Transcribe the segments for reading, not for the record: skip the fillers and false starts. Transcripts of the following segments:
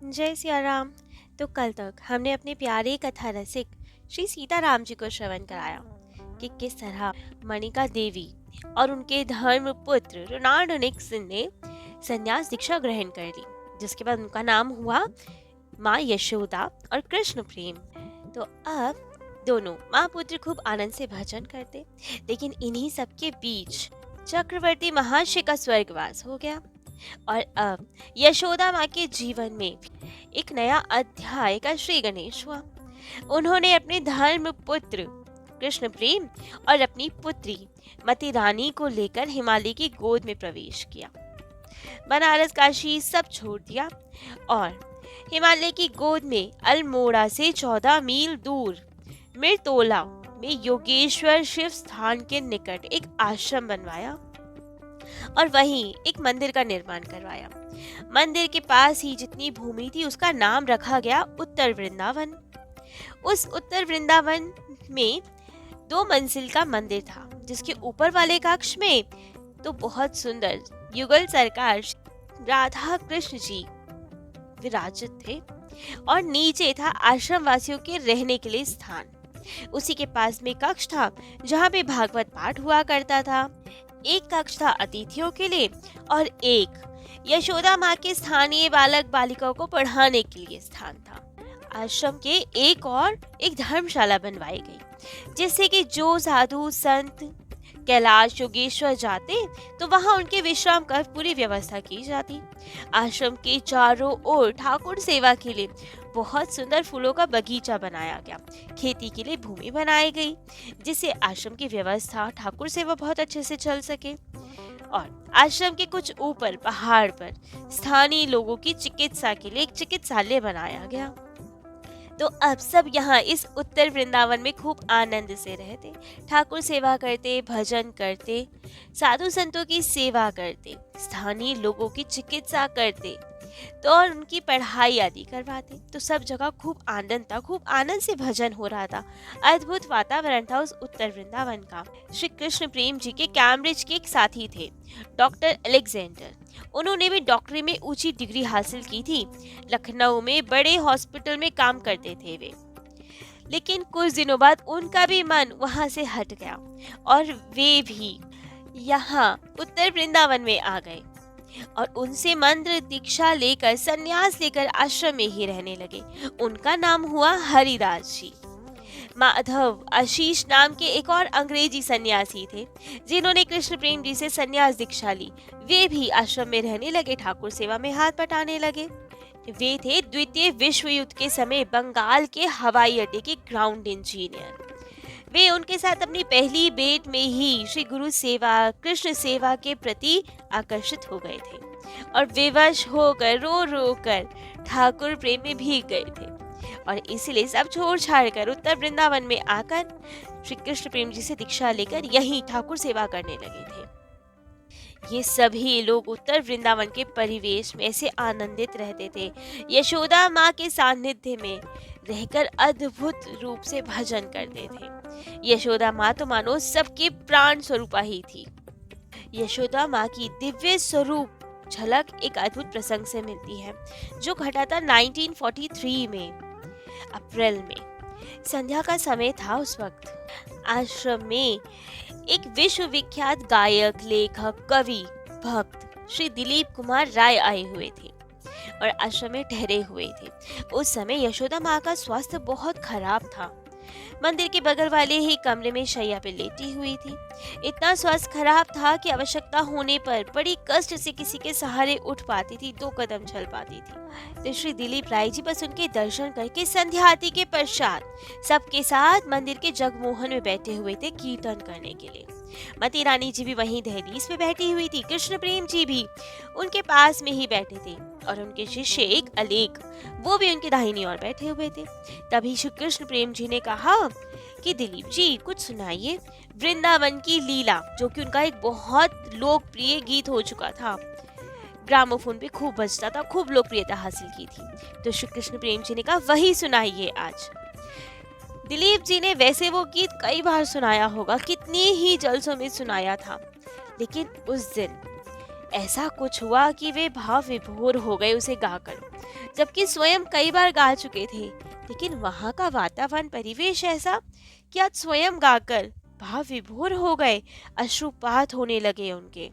जय सिया राम। तो कल तक हमने अपने प्यारे कथा रसिक श्री सीताराम जी को श्रवण कराया कि किस तरह मणिका देवी और उनके धर्म पुत्र रोनाल्डो निक्सन ने संन्यास दीक्षा ग्रहण कर ली, जिसके बाद उनका नाम हुआ माँ यशोदा और कृष्ण प्रेम। तो अब दोनों माँ पुत्र खूब आनंद से भजन करते, लेकिन इन्हीं सबके बीच चक्रवर्ती महाशय का स्वर्गवास हो गया और अब यशोदा माँ के जीवन में एक नया अध्याय का श्री गणेश हुआ। उन्होंने अपने धर्म पुत्र कृष्ण प्रेम और अपनी पुत्री मति रानी को लेकर हिमालय की गोद में प्रवेश किया। बनारस काशी सब छोड़ दिया और हिमालय की गोद में अल्मोड़ा से 14 मील दूर मिर्तोला में योगेश्वर शिव स्थान के निकट एक आश्रम बनवाया और वहीं एक मंदिर का निर्माण करवाया। मंदिर के पास ही जितनी भूमि थी उसका नाम रखा गया उत्तर वृंदावन। उस उत्तर वृंदावन में 2 मंजिल का मंदिर था, जिसके ऊपर वाले कक्ष में तो बहुत सुंदर युगल सरकार राधा कृष्ण जी विराजित थे और नीचे था आश्रम वासियों के रहने के लिए स्थान। उसी के पास में कक्ष था जहाँ पे भागवत पाठ हुआ करता था। एक कक्ष था अतिथियों के लिए और एक यशोदा माँ के स्थानीय बालक बालिकाओं को पढ़ाने के लिए स्थान था। आश्रम के एक धर्मशाला बनवाई गई, जिससे कि जो साधु संत कैलाश योगेश्वर जाते तो वहां उनके विश्राम का पूरी व्यवस्था की जाती। आश्रम के चारों ओर ठाकुर सेवा के लिए बहुत सुंदर फूलों का बगीचा बनाया गया। खेती के लिए भूमि बनाई गई, जिससे आश्रम की व्यवस्था ठाकुर सेवा बहुत अच्छे से चल सके। और आश्रम के कुछ ऊपर पहाड़ पर स्थानीय लोगों की चिकित्सा के लिए एक चिकित्सालय बनाया गया। तो अब सब यहाँ इस उत्तर वृंदावन में खूब आनंद से रहते, ठाकुर सेवा करते, भजन करते, साधु संतों की सेवा करते, स्थानीय लोगों की चिकित्सा करते तो और उनकी पढ़ाई आदि करवाते। तो सब जगह खूब आनंद था, खूब आनंद से भजन हो रहा था। अद्भुत वातावरण था उस उत्तर वृंदावन का। श्री कृष्ण प्रेम जी के कैम्ब्रिज के एक साथी थे, डॉक्टर अलेक्जेंडर। उन्होंने भी डॉक्टरी में ऊंची डिग्री हासिल की थी। लखनऊ में बड़े हॉस्पिटल में काम करते थे वे, लेकिन कुछ दिनों बाद उनका भी मन वहां से हट गया और वे भी यहाँ उत्तर वृंदावन में आ गए और उनसे मंत्र दीक्षा लेकर संन्यास लेकर आश्रम में ही रहने लगे। उनका नाम हुआ हरिदास जी। माधव आशीष नाम के एक और अंग्रेजी सन्यासी थे, जिन्होंने कृष्ण प्रेम जी से संन्यास दीक्षा ली। वे भी आश्रम में रहने लगे, ठाकुर सेवा में हाथ बटाने लगे। वे थे द्वितीय विश्व युद्ध के समय बंगाल के हवाई अड्डे के ग्राउंड इंजीनियर। वे उनके साथ अपनी पहली भेंट में ही श्री गुरु सेवा कृष्ण सेवा के प्रति आकर्षित हो गए थे और विवश होकर रो रो कर ठाकुर प्रेम में भीग गए थे और इसीलिए सब छोड़ छाड़ कर उत्तर वृंदावन में आकर श्री कृष्ण प्रेम जी से दीक्षा लेकर यहीं ठाकुर सेवा करने लगे थे। ये सभी लोग उत्तर वृंदावन के परिवेश में ऐसे आनंदित रहते थे, यशोदा माँ के सानिध्य में रहकर अद्भुत रूप से भजन करते थे। यशोदा माँ तो मानो सबके प्राण स्वरूपा ही थी। यशोदा माँ की दिव्य स्वरूप झलक एक अद्भुत प्रसंग से मिलती है, जो घटा था 1943 में अप्रैल में। संध्या का समय था। उस वक्त आश्रम में एक विश्वविख्यात गायक, लेखक, कवि, भक्त श्री दिलीप कुमार राय आए हुए थे और आश्रम में ठहरे हुए थे। उस समय यशोदा माँ का स्वास्थ्य बहुत खराब था। मंदिर के बगल वाले ही कमरे में शैया पे लेटी हुई थी। इतना स्वास्थ्य खराब था कि आवश्यकता होने पर बड़ी कष्ट से किसी के सहारे उठ पाती थी, 2 कदम चल पाती थी। तो श्री दिलीप राय जी बस उनके दर्शन करके संध्या आरती के पश्चात सबके साथ मंदिर के जगमोहन में बैठे हुए थे कीर्तन करने के लिए। मती रानी जी भी वहीं दहलीज पे बैठी हुई थी। कृष्ण प्रेम जी भी उनके पास में ही बैठे थे और उनके शिष्य एक अलेख, वो भी उनके दाहिनी ओर बैठे हुए थे। तभी श्री कृष्ण प्रेम जी ने कहा कि दिलीप जी कुछ सुनाइए वृंदावन की लीला, जो कि उनका एक बहुत लोकप्रिय गीत हो चुका था, ग्रामोफोन पे खूब बजता था, खूब लोकप्रियता हासिल की थी। तो श्री कृष्ण प्रेम जी ने कहा वही सुनाइए आज। दिलीप जी ने वैसे वो गीत कई बार सुनाया होगा, कितनी ही जलसों में सुनाया था, लेकिन उस दिन ऐसा कुछ हुआ कि वे भाव विभोर हो गए उसे गाकर, जबकि स्वयं कई बार गा चुके थे। लेकिन वहां का वातावरण परिवेश ऐसा कि आज स्वयं गाकर भाव विभोर हो गए, अश्रुपात होने लगे उनके।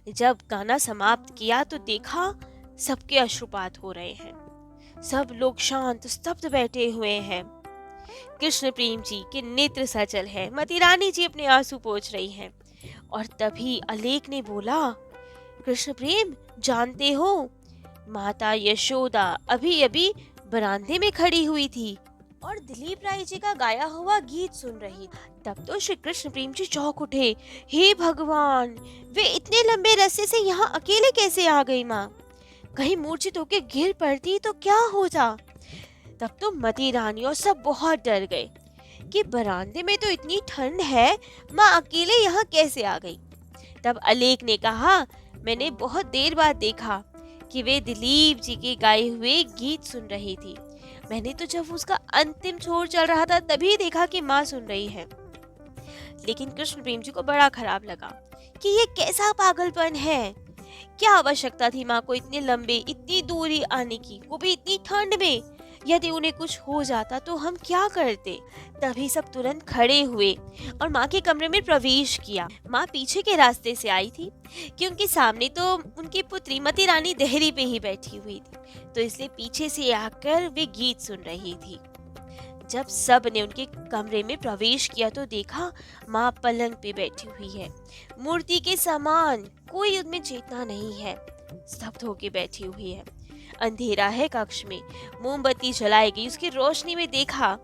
जब गाना समाप्त किया तो देखा सबके अश्रुपात हो रहे हैं। सब लोग शांत स्तब्ध बैठे हुए हैं। कृष्ण प्रेम जी के नेत्र सचल है, मती रानी जी अपने आंसू पोंछ रही हैं। और तभी अलेख ने बोला, कृष्ण प्रेम जानते हो, माता यशोदा अभी अभी बरामदे में खड़ी हुई थी और दिलीप राय जी का गाया हुआ गीत सुन रही। तब तो श्री कृष्ण प्रेम जी चौंक उठे। हे भगवान, वे इतने लंबे रास्ते से यहाँ अकेले कैसे आ गई माँ? कहीं मूर्छित होके गिर पड़ती तो क्या होता? तब तो मती रानी और सब बहुत डर गए कि बरामदे में तो इतनी ठंड है, माँ अकेले यहाँ कैसे आ गई? तब अलेख ने कहा, मैंने बहुत देर बाद देखा कि वे दिलीप जी के गाए हुए गीत सुन रही थी। मैंने तो जब उसका अंतिम छोर चल रहा था तभी देखा कि माँ सुन रही है। लेकिन कृष्ण प्रेम जी को बड़ा खराब लगा कि ये कैसा पागलपन है। क्या आवश्यकता थी माँ को इतने लंबे इतनी दूरी आने की, वो भी इतनी ठंड में? यदि उन्हें कुछ हो जाता तो हम क्या करते? तभी सब तुरंत खड़े हुए और माँ के कमरे में प्रवेश किया। माँ पीछे के रास्ते से आई थी क्योंकि सामने तो उनकी पुत्री मती रानी देहरी पे ही बैठी हुई थी, तो इसलिए पीछे से आकर वे गीत सुन रही थी। जब सब ने उनके कमरे में प्रवेश किया तो देखा माँ पलंग पे बैठी हुई है, मूर्ति के समान, कोई उनमें चेतना नहीं है, स्तब्ध होके बैठी हुई है। अंधेरा है कक्ष में, मोमबत्ती जलाई गई, उसकी रोशनी में देखा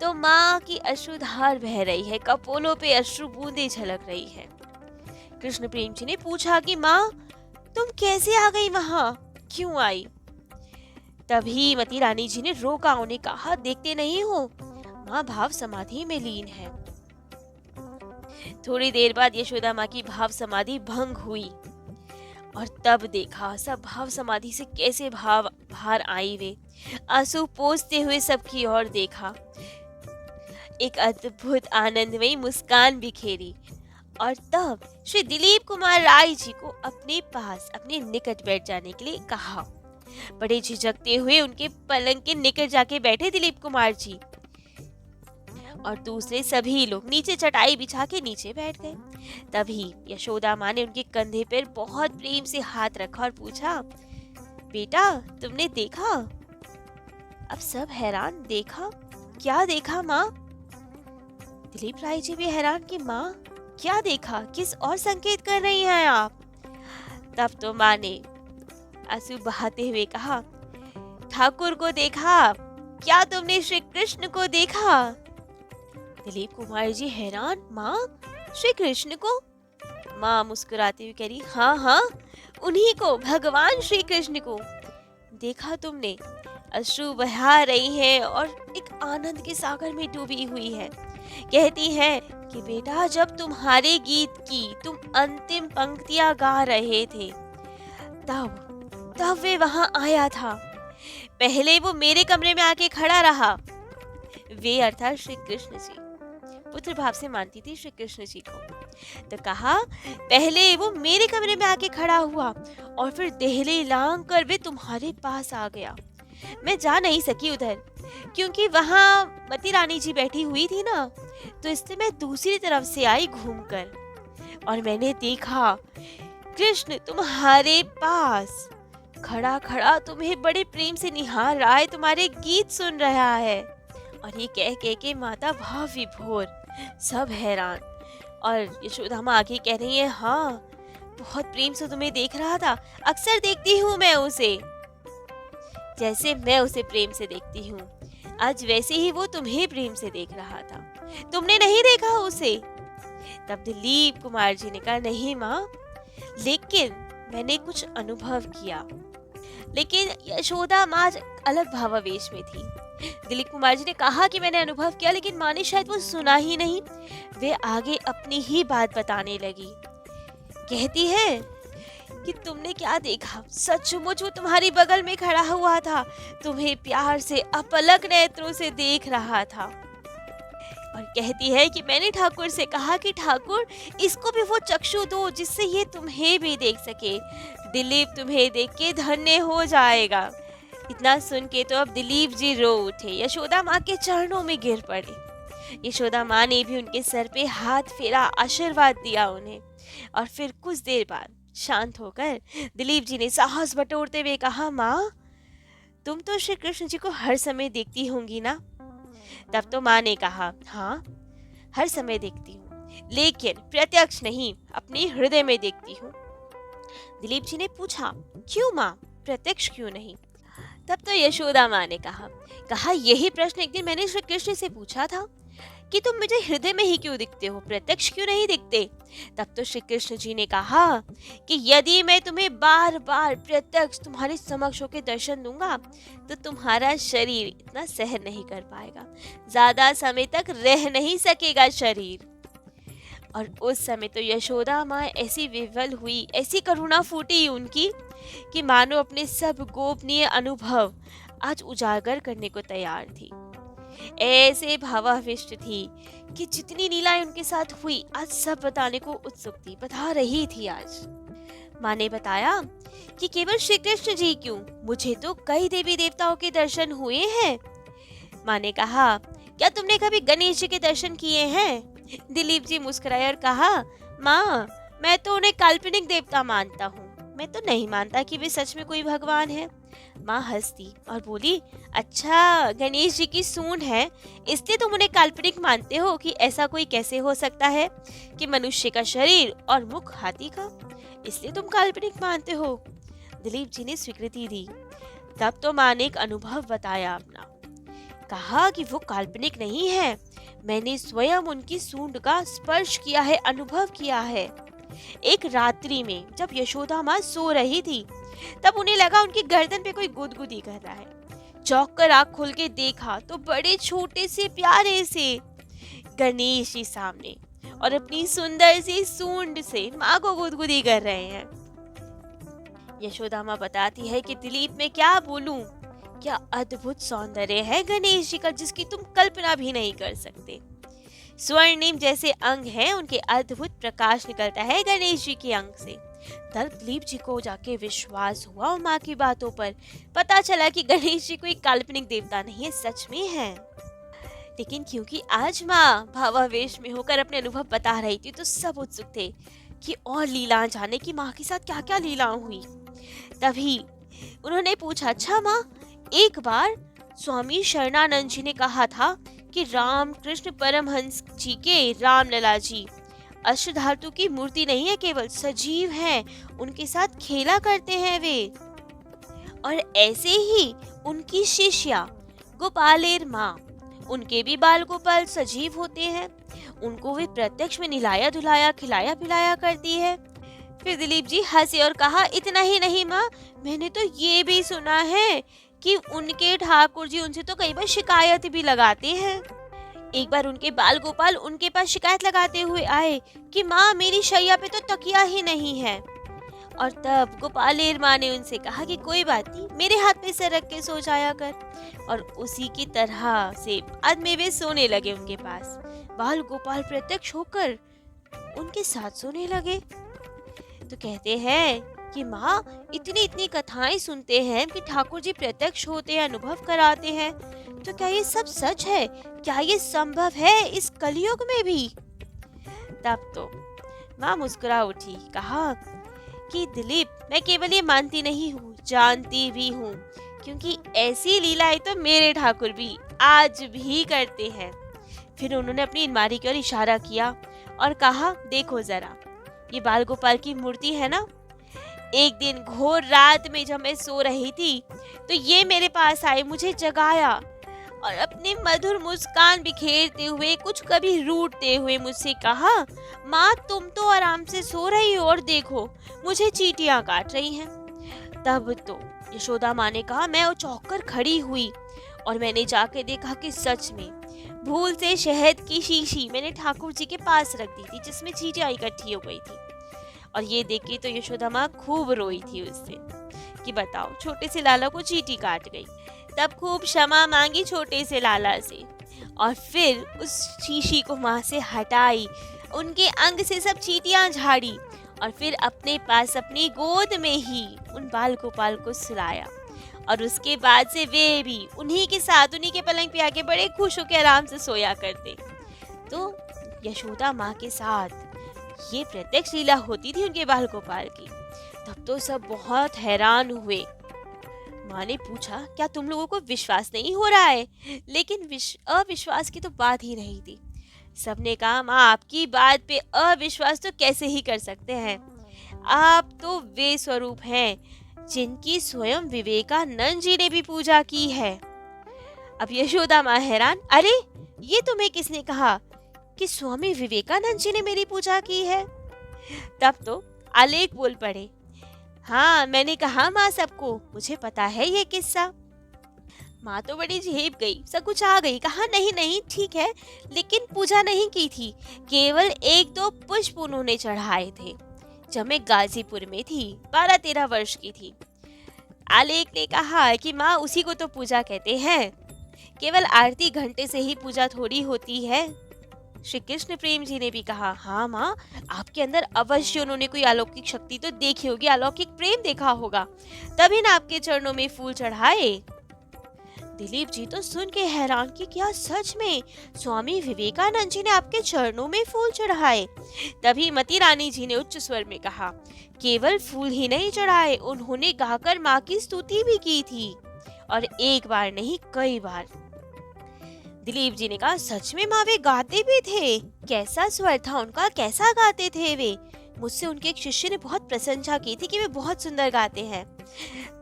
तो माँ की अश्रुधार बह रही है, कपोलों पे अश्रु बूंदें झलक रही है। कृष्ण प्रेम जी ने पूछा कि माँ तुम कैसे आ गई वहां, क्यों आई? तभी मती रानी जी ने रोका, उन्हें कहा, देखते नहीं हो माँ भाव समाधि में लीन है। थोड़ी देर बाद यशोदा माँ की भाव समाधि भंग हुई और तब देखा सब भाव समाधि से कैसे भाव बाहर आई। वे आंसू पोंछते हुए सबकी ओर देखा, एक अद्भुत आनंदमयी मुस्कान बिखेरी और तब श्री दिलीप कुमार राय जी को अपने पास अपने निकट बैठ जाने के लिए कहा। बड़े झिझकते हुए उनके पलंग के निकट जाके बैठे दिलीप कुमार जी और दूसरे सभी लोग नीचे चटाई बिछा के नीचे बैठ गए। तभी यशोदा माँ ने उनके कंधे पर बहुत प्रेम से हाथ रखा और पूछा, बेटा तुमने देखा? अब सब हैरान, देखा? क्या देखा माँ? दिलीप राय जी भी हैरान कि माँ क्या देखा, किस और संकेत कर रही हैं आप? तब तो माँ ने आंसू बहाते हुए कहा, ठाकुर को देखा। क्या तुमने श्री कृष्ण को देखा? दिलीप कुमार जी हैरान, माँ श्री कृष्ण को? माँ मुस्कुराती हुई कह रही, हाँ हाँ उन्हीं को, भगवान श्री कृष्ण को देखा तुमने। अश्रु बहा रही है और एक आनंद के सागर में डूबी हुई है। कहती है कि बेटा जब तुम्हारे गीत की तुम अंतिम पंक्तियां गा रहे थे तब वे वहां आया था। पहले वो मेरे कमरे में आके खड़ा रहा। वे अर्थात श्री कृष्ण जी, पुत्र भाव से मानती थी श्री कृष्ण जी को। तो कहा पहले वो मेरे कमरे में आके खड़ा हुआ और फिर देहली लांग कर वे तुम्हारे पास आ गया। मैं जा नहीं सकी उधर क्योंकि वहां मती रानी जी बैठी हुई थी ना, तो इसलिए मैं दूसरी तरफ से आई घूमकर और मैंने देखा कृष्ण तुम्हारे पास खड़ा खड़ा तुम्हें बड़े प्रेम से निहार रहा है, तुम्हारे गीत सुन रहा है। और ये कह के माता भाव विभोर, सब हैरान। और यशोदा माँ आगे कह रही है, हाँ बहुत प्रेम से तुम्हें देख रहा था, अक्सर देखती हूँ मैं उसे, जैसे मैं उसे प्रेम से देखती हूँ, आज वैसे ही वो तुम्हें प्रेम से देख रहा था। तुमने नहीं देखा उसे? तब दिलीप कुमार जी ने कहा, नहीं माँ, लेकिन मैंने कुछ अनुभव किया। लेकिन यशोदा माँ अलग भावावेश में थी। दिलीप कुमार जी ने कहा कि मैंने अनुभव किया, लेकिन माँ ने शायद वो सुना ही नहीं। वे आगे अपनी ही बात बताने लगी। कहती है कि तुमने क्या देखा? सचमुच वो तुम्हारी बगल में खड़ा हुआ था, तुम्हें प्यार से अपलक नेत्रों से देख रहा था। और कहती है कि मैंने ठाकुर से कहा कि ठाकुर इसको भी वो चक्षु दो जिससे ये तुम्हें भी देख सके। दिलीप तुम्हें देख के धन्य हो जाएगा। इतना सुन के तो अब दिलीप जी रो उठे, यशोदा माँ के चरणों में गिर पड़े। यशोदा माँ ने भी उनके सर पे हाथ फेरा, आशीर्वाद दिया उन्हें। और फिर कुछ देर बाद शांत होकर दिलीप जी ने साहस बटोरते हुए कहा, माँ तुम तो श्री कृष्ण जी को हर समय देखती होंगी ना? तब तो माँ ने कहा, हाँ हर समय देखती हूँ, लेकिन प्रत्यक्ष नहीं, अपने हृदय में देखती हूँ। दिलीप जी ने पूछा, क्यों माँ, प्रत्यक्ष क्यों नहीं? तब तो यशोदा माँ ने कहा यही प्रश्न एक दिन मैंने श्री कृष्ण से पूछा था कि तुम मुझे हृदय में ही क्यों दिखते हो, प्रत्यक्ष क्यों नहीं दिखते? तब तो श्री कृष्ण जी ने कहा कि यदि मैं तुम्हें बार बार प्रत्यक्ष तुम्हारे समक्ष होकर दर्शन दूंगा तो तुम्हारा शरीर इतना सहन नहीं कर पाएगा, ज्यादा समय तक रह नहीं सकेगा शरीर। और उस समय तो यशोदा माँ ऐसी विह्वल हुई, ऐसी करुणा फूटी उनकी कि मानो अपने सब गोपनीय अनुभव आज उजागर करने को तैयार थी। ऐसे भावाविष्ट थी कि जितनी लीलाएं उनके साथ हुई आज सब बताने को उत्सुक थी, बता रही थी आज। माँ ने बताया कि केवल श्री कृष्ण जी क्यों, मुझे तो कई देवी देवताओं के दर्शन हुए हैं। माँ ने कहा, क्या तुमने कभी गणेश जी के दर्शन किए हैं? दिलीप जी मुस्कुराए और कहा, माँ मैं तो उन्हें काल्पनिक देवता मानता हूँ, मैं तो नहीं मानता कि वे सच में कोई भगवान है। माँ हंसती और बोली, अच्छा गणेश जी की सूंड है इसलिए तुम उन्हें काल्पनिक मानते हो? कि ऐसा कोई कैसे हो सकता है कि मनुष्य का शरीर और मुख हाथी का, इसलिए तुम काल्पनिक मानते हो? दिलीप जी ने स्वीकृति दी। तब तो माँ ने एक अनुभव बताया अपना, कहा कि वो काल्पनिक नहीं है, मैंने स्वयं उनकी सूंड का स्पर्श किया है, अनुभव किया है। एक रात्रि में जब यशोदा माँ सो रही थी तब उन्हें लगा उनकी गर्दन पे कोई गुदगुदी कर रहा है। चौंक कर आँख खोल के देखा तो बड़े छोटे से प्यारे से गणेश जी सामने और अपनी सुंदर सी सूंड से माँ को गुदगुदी कर रहे हैं। यशोदा माँ बताती है कि दिलीप मैं क्या बोलूं, क्या अद्भुत सौंदर्य है गणेश जी का जिसकी तुम कल्पना भी नहीं कर सकते। स्वर्णिम जैसे अंग हैं, उनके अद्भुत प्रकाश निकलता है गणेश जी के अंग से। तब दिलीप जी को जाके विश्वास हुआ माँ की बातों पर, पता चला कि गणेश जी कोई काल्पनिक देवता नहीं है, सच में है। लेकिन क्योंकि आज माँ भावावेश में होकर अपने अनुभव बता रही थी तो सब उत्सुक थे कि और लीला जाने की माँ के साथ क्या क्या लीला हुई। तभी उन्होंने पूछा, अच्छा माँ एक बार स्वामी शरणानंद जी ने कहा था कि राम कृष्ण परमहंस जी के रामलला जी अष्टधातु की मूर्ति नहीं है, केवल सजीव हैं, उनके साथ खेला करते हैं वे। और ऐसे ही उनकी शिष्या गोपालेर माँ, उनके भी बाल गोपाल सजीव होते हैं, उनको वे प्रत्यक्ष में निलाया धुलाया खिलाया पिलाया करती है। फिर दिलीप जी हंसे और कहा, इतना ही नहीं माँ, मैंने तो ये भी सुना है कि उनके ठाकुर जी उनसे तो कई बार शिकायत भी लगाते हैं। एक बार उनके बाल गोपाल उनके पास शिकायत लगाते हुए आए कि माँ मेरी शैया पे तो तकिया ही नहीं है। और तब गोपालेर माँ ने उनसे कहा कि कोई बात नहीं, मेरे हाथ पे सर रख के सो जाया कर। और उसी की तरह से बाद में वे सोने लगे उनके पास। बाल गोपाल प्रत्यक्ष होकर उनके साथ सोने लगे। तो कहते हैं कि माँ इतनी इतनी कथाएं सुनते हैं कि ठाकुर जी प्रत्यक्ष होते हैं, अनुभव कराते हैं, तो क्या ये सब सच है? क्या ये संभव है इस कलयुग में भी? तब तो माँ मुस्कुरा उठी, कहा कि दिलीप मैं केवल ये मानती नहीं हूँ, जानती भी हूँ, क्योंकि ऐसी लीलाएं तो मेरे ठाकुर भी आज भी करते हैं। फिर उन्होंने अपनी अलमारी की ओर इशारा किया और कहा, देखो जरा ये बाल गोपाल की मूर्ति है ना, एक दिन घोर रात में जब मैं सो रही थी तो ये मेरे पास आए, मुझे जगाया और अपनी मधुर मुस्कान बिखेरते हुए, कुछ कभी रूठते हुए मुझसे कहा, माँ तुम तो आराम से सो रही हो और देखो मुझे चींटियां काट रही हैं। तब तो यशोदा माँ ने कहा, मैं चौंक कर खड़ी हुई और मैंने जाके देखा कि सच में भूल से शहद की शीशी मैंने ठाकुर जी के पास रख दी थी जिसमें चींटियां इकट्ठी हो गई थी। और ये देख के तो यशोदा माँ खूब रोई थी उस दिन कि बताओ छोटे से लाला को चींटी काट गई। तब खूब क्षमा मांगी छोटे से लाला से और फिर उस शीशी को माँ से हटाई, उनके अंग से सब चींटियां झाड़ी और फिर अपने पास अपनी गोद में ही उन बाल गोपाल को सुलाया। और उसके बाद से वे भी उन्हीं के साथ उन्हीं के पलंग पे आके बड़े खुश होकर आराम से सोया करते। तो यशोदा माँ के साथ ये प्रत्यक्ष लीला होती थी उनके बाल गोपाल की। तब तो सब बहुत हैरान हुए। माँ ने पूछा, क्या तुम लोगों को विश्वास नहीं हो रहा है? लेकिन अविश्वास की तो बात ही नहीं थी। सबने कहा, माँ आपकी बात पे अविश्वास तो कैसे ही कर सकते हैं, आप तो वे स्वरूप हैं जिनकी स्वयं विवेकानंद जी ने भी पूजा की है। अब यशोदा माँ हैरान, अरे ये तुम्हें किसने कहा कि स्वामी विवेकानंद जी ने मेरी पूजा की है? तब तो आलेख बोल पड़े, हाँ मैंने कहा माँ सबको, मुझे पता है ये किस्सा। माँ तो बड़ी झेप गई, सब कुछ आ गई, कहा नहीं नहीं ठीक है, लेकिन पूजा नहीं की थी, केवल एक दो पुष्प उन्होंने चढ़ाए थे जब मैं गाजीपुर में थी, 12-13 वर्ष की थी। आलेख ने कहा कि माँ उसी को तो पूजा कहते हैं, केवल आरती घंटे से ही पूजा थोड़ी होती है। श्री कृष्ण प्रेम जी ने भी कहा, हाँ माँ आपके अंदर अवश्य उन्होंने कोई अलौकिक शक्ति तो देखी होगी, अलौकिक प्रेम देखा होगा, तभी ना आपके चरणों में फूल चढ़ाए। दिलीप जी तो सुन के हैरान कि क्या सच में स्वामी विवेकानंद जी ने आपके चरणों में फूल चढ़ाए? तभी मती रानी जी ने उच्च स्वर में कहा, केवल फूल ही नहीं चढ़ाए, उन्होंने गाकर माँ की स्तुति भी की थी, और एक बार नहीं कई बार। दिलीप जी ने कहा, सच में माँ वे गाते भी थे? कैसा स्वर था उनका, कैसा गाते थे वे? मुझसे उनके एक शिष्य ने बहुत प्रशंसा की थी कि वे बहुत सुंदर गाते हैं।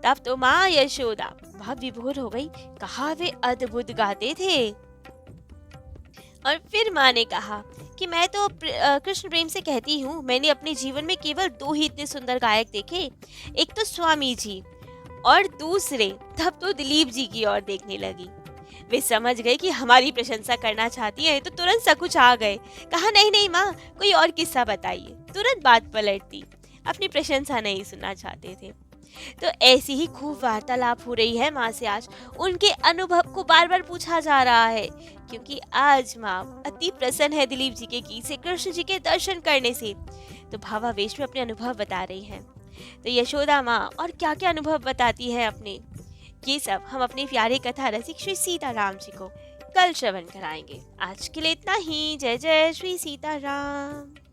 तब तो माँ यशोदा भाव विभोर हो गई, कहा वे अद्भुत गाते थे। और फिर माँ ने कहा कि मैं तो कृष्ण प्रेम से कहती हूँ, मैंने अपने जीवन में केवल 2 ही इतने सुंदर गायक देखे, एक तो स्वामी जी और दूसरे। तब तो दिलीप जी की ओर देखने लगी। वे समझ गए कि हमारी प्रशंसा करना चाहती है, तो तुरंत सकुच आ गए। कहा, नहीं नहीं माँ कोई और किस्सा बताइए। तुरंत बात पलट दी, अपनी प्रशंसा नहीं सुनना चाहते थे। तो ऐसी ही खूब वार्तालाप हो रही है माँ से आज। उनके अनुभव को बार बार पूछा जा रहा है, क्योंकि आज माँ अति प्रसन्न है दिलीप जी के गीत से, कृष्ण जी के दर्शन करने से। तो भावावेश में अपने अनुभव बता रही हैं। तो यशोदा माँ और क्या क्या अनुभव बताती है अपने, ये सब हम अपने प्यारे कथा रसिक श्री सीताराम जी को कल श्रवण कराएंगे। आज के लिए इतना ही। जय जय श्री सीताराम।